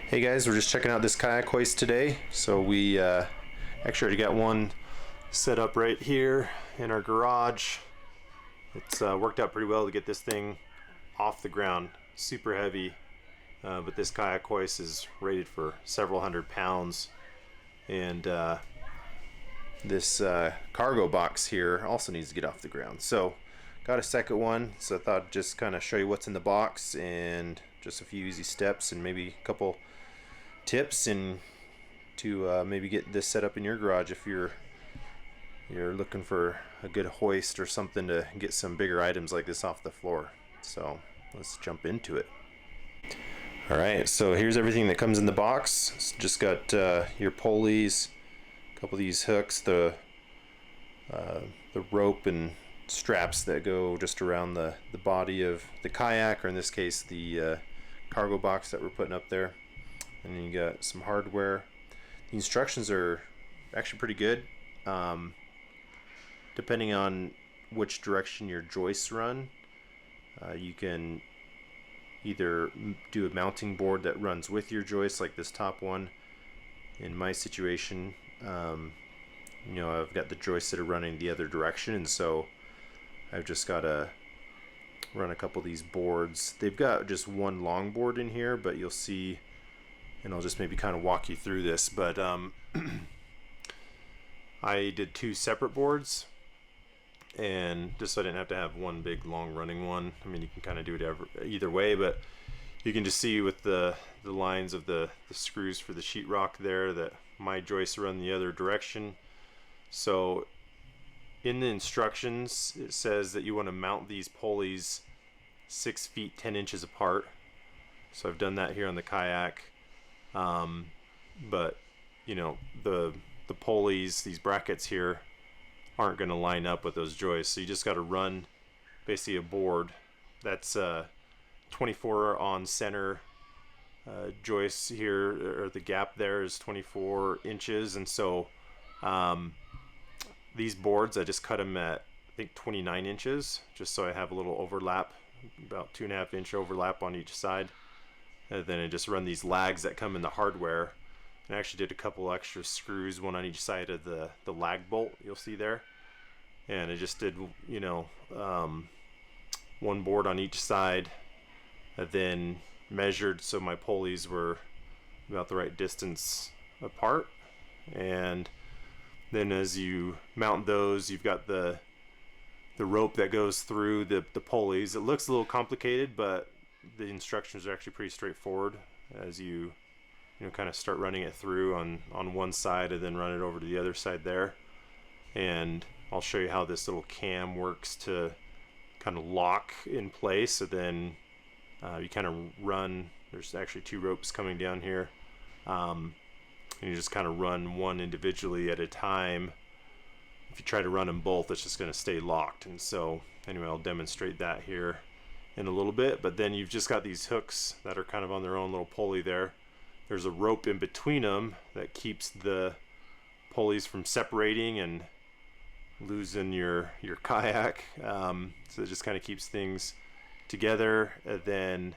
Hey guys, we're just checking out this kayak hoist today. So we actually already got one set up right here in our garage. It's worked out pretty well to get this thing off the ground. Super heavy, but this kayak hoist is rated for several hundred pounds. And this cargo box here also needs to get off the ground. So got a second one, so I thought I'd just kind of show you what's in the box and just a few easy steps and maybe a couple tips and to maybe get this set up in your garage if you're looking for a good hoist or something to get some bigger items like this off the floor. So let's jump into it. Alright, so here's everything that comes in the box. It's just got your pulleys, a couple of these hooks, the rope and straps that go just around the body of the kayak, or in this case the cargo box that we're putting up there. And then you got some hardware. The instructions are actually pretty good. Depending on which direction your joists run, you can either do a mounting board that runs with your joists, like this top one. In my situation, you know, I've got the joists that are running the other direction, and so I've just got to run a couple of these boards. They've got just one long board in here, but you'll see, and I'll just maybe kind of walk you through this, but I did two separate boards, and just so I didn't have to have one big long running one. I mean, you can kind of do it either way, but you can just see with the lines of the screws for the sheetrock there that my joists run the other direction. So in the instructions it says that you want to mount these pulleys 6 feet 10 inches apart. So I've done that here on the kayak. But you know, the pulleys, these brackets here, aren't going to line up with those joists, so you just got to run basically a board that's 24 on center joists here, or the gap there is 24 inches, and so these boards I just cut them at I think 29 inches just so I have a little overlap, about 2.5 inch overlap on each side. And then I just run these lags that come in the hardware, and I actually did a couple extra screws, one on each side of the lag bolt you'll see there. And I just did, you know, one board on each side, and then measured so my pulleys were about the right distance apart. And then as you mount those, you've got the rope that goes through the pulleys. It looks a little complicated, but the instructions are actually pretty straightforward as you know, kind of start running it through on one side and then run it over to the other side there. And I'll show you how this little cam works to kind of lock in place. So then you kind of run, there's actually two ropes coming down here, and you just kind of run one individually at a time. If you try to run them both, it's just going to stay locked. And so anyway, I'll demonstrate that here in a little bit. But then you've just got these hooks that are kind of on their own little pulley there. There's a rope in between them that keeps the pulleys from separating and losing your kayak. So it just kind of keeps things together. And then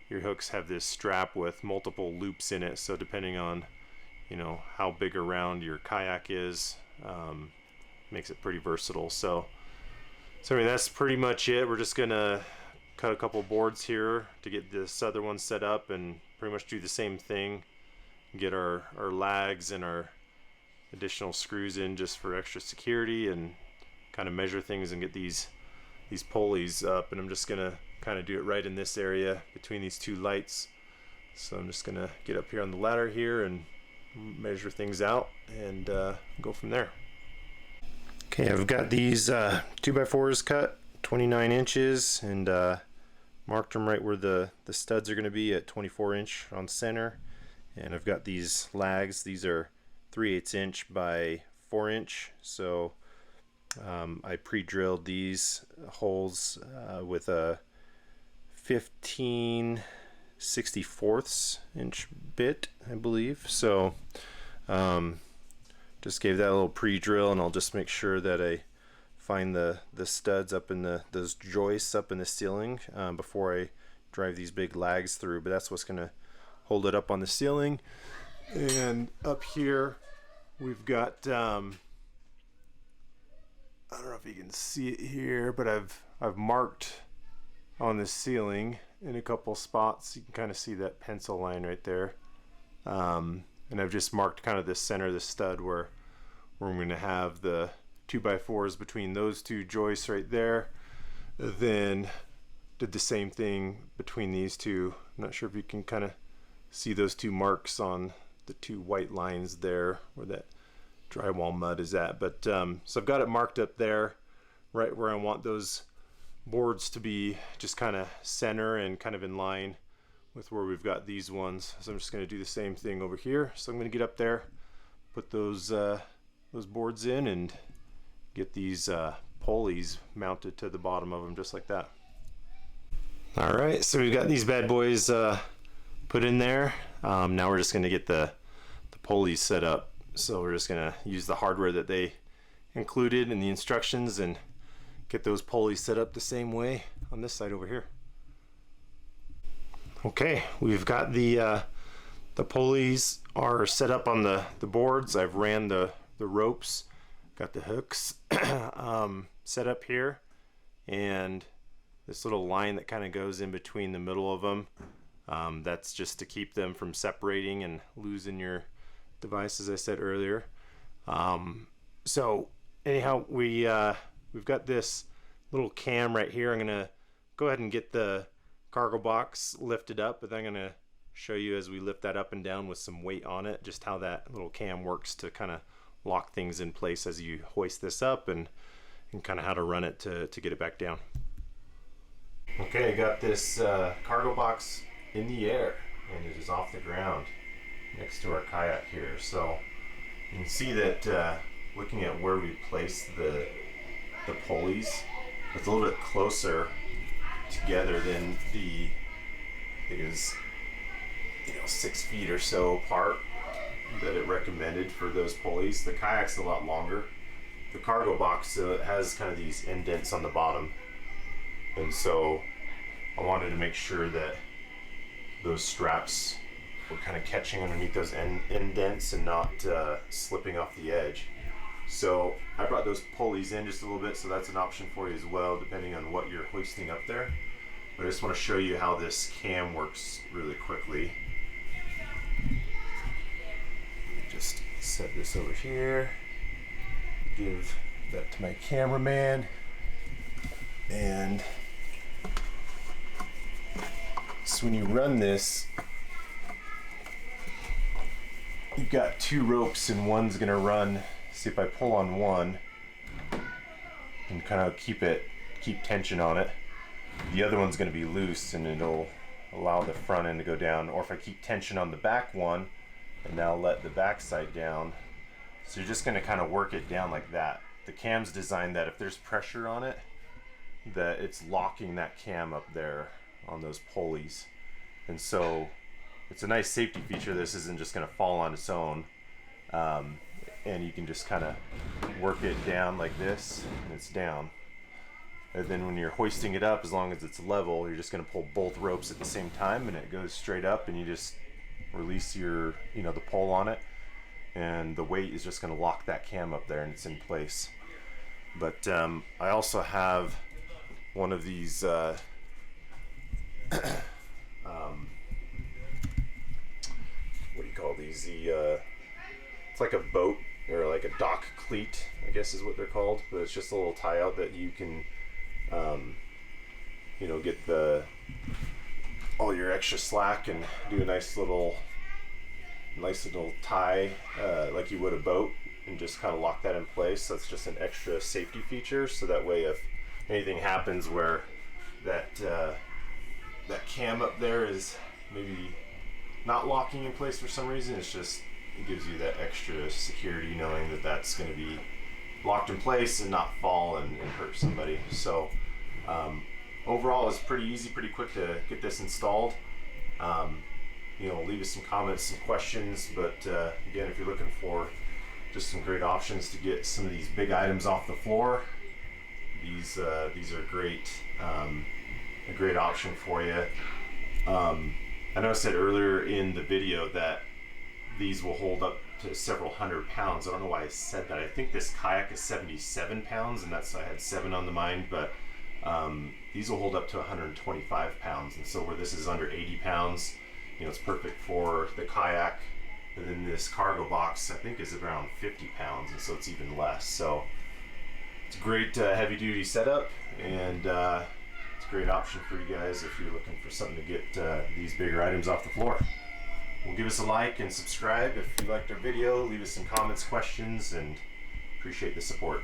your hooks have this strap with multiple loops in it, so depending on, you know, how big or round your kayak is, makes it pretty versatile. So I mean, that's pretty much it. We're just gonna cut a couple boards here to get this other one set up and pretty much do the same thing, get our lags and our additional screws in just for extra security, and kind of measure things and get these pulleys up. And I'm just gonna kind of do it right in this area between these two lights. So I'm just gonna get up here on the ladder here and measure things out and go from there. Okay, I've got these 2x4s cut 29 inches and marked them right where the studs are going to be at 24 inch on center. And I've got these lags. These are 3/8 inch by 4 inch. So I pre-drilled these holes with a 15/64 inch bit, I believe. So just gave that a little pre-drill, and I'll just make sure that I find the studs up in those joists up in the ceiling before I drive these big lags through. But that's what's going to hold it up on the ceiling. And up here we've got I don't know if you can see it here, but I've marked on the ceiling in a couple spots. You can kind of see that pencil line right there, and I've just marked kind of the center of the stud where I'm going to have the 2x4s between those two joists right there. Then did the same thing between these two. I'm not sure if you can kind of see those two marks on the two white lines there where that drywall mud is at, but so I've got it marked up there right where I want those boards to be, just kind of center and kind of in line with where we've got these ones. So I'm just going to do the same thing over here. So I'm going to get up there, put those boards in, and get these pulleys mounted to the bottom of them just like that. All right, so we've got these bad boys put in there. Now we're just going to get the pulleys set up. So we're just going to use the hardware that they included in the instructions and get those pulleys set up the same way on this side over here. Okay, we've got the pulleys are set up on the boards. I've ran the ropes, got the hooks set up here, and this little line that kind of goes in between the middle of them, that's just to keep them from separating and losing your device, as I said earlier. So anyhow, we've got this little cam right here. I'm gonna go ahead and get the cargo box lifted up, but then I'm gonna show you as we lift that up and down with some weight on it, just how that little cam works to kind of lock things in place as you hoist this up, and kind of how to run it to get it back down. Okay, I got this cargo box in the air and it is off the ground next to our kayak here. So you can see that looking at where we placed the pulleys, it's a little bit closer together than the, I think it was 6 feet or so apart that it recommended for those pulleys. The kayak's a lot longer. The cargo box has kind of these indents on the bottom, and so I wanted to make sure that those straps were kind of catching underneath those indents and not slipping off the edge. So I brought those pulleys in just a little bit, so that's an option for you as well, depending on what you're hoisting up there. But I just want to show you how this cam works really quickly. Just set this over here, give that to my cameraman, and so when you run this, you've got 2 ropes and one's gonna run. See, if I pull on one and kind of keep tension on it, the other one's gonna be loose and it'll allow the front end to go down. Or if I keep tension on the back one and now let the back side down, so you're just gonna kind of work it down like that. The cam's designed that if there's pressure on it, that it's locking that cam up there on those pulleys. And so it's a nice safety feature. This isn't just going to fall on its own, and you can just kind of work it down like this, and it's down. And then when you're hoisting it up, as long as it's level, you're just going to pull both ropes at the same time, and it goes straight up, and you just release your the pull on it, and the weight is just going to lock that cam up there, and it's in place. But I also have one of these what do you call these? It's like a boat or like a dock cleat, I guess is what they're called. But it's just a little tie out that you can, get all your extra slack and do a nice little tie like you would a boat, and just kind of lock that in place. So it's just an extra safety feature. So that way, if anything happens where that cam up there is maybe not locking in place for some reason, it gives you that extra security knowing that that's going to be locked in place and not fall and hurt somebody. So overall, it's pretty easy, pretty quick to get this installed. Leave us some comments, some questions, but again, if you're looking for just some great options to get some of these big items off the floor, these are great, a great option for you. I know I said earlier in the video that these will hold up to several hundred pounds. I don't know why I said that. I think this kayak is 77 pounds, and that's, I had 7 on the mind, but these will hold up to 125 pounds. And so where this is under 80 pounds, you know, it's perfect for the kayak. And then this cargo box, I think, is around 50 pounds, and so it's even less. So it's a great heavy duty setup, and it's a great option for you guys if you're looking for something to get these bigger items off the floor. Well, give us a like and subscribe if you liked our video. Leave us some comments, questions, and appreciate the support.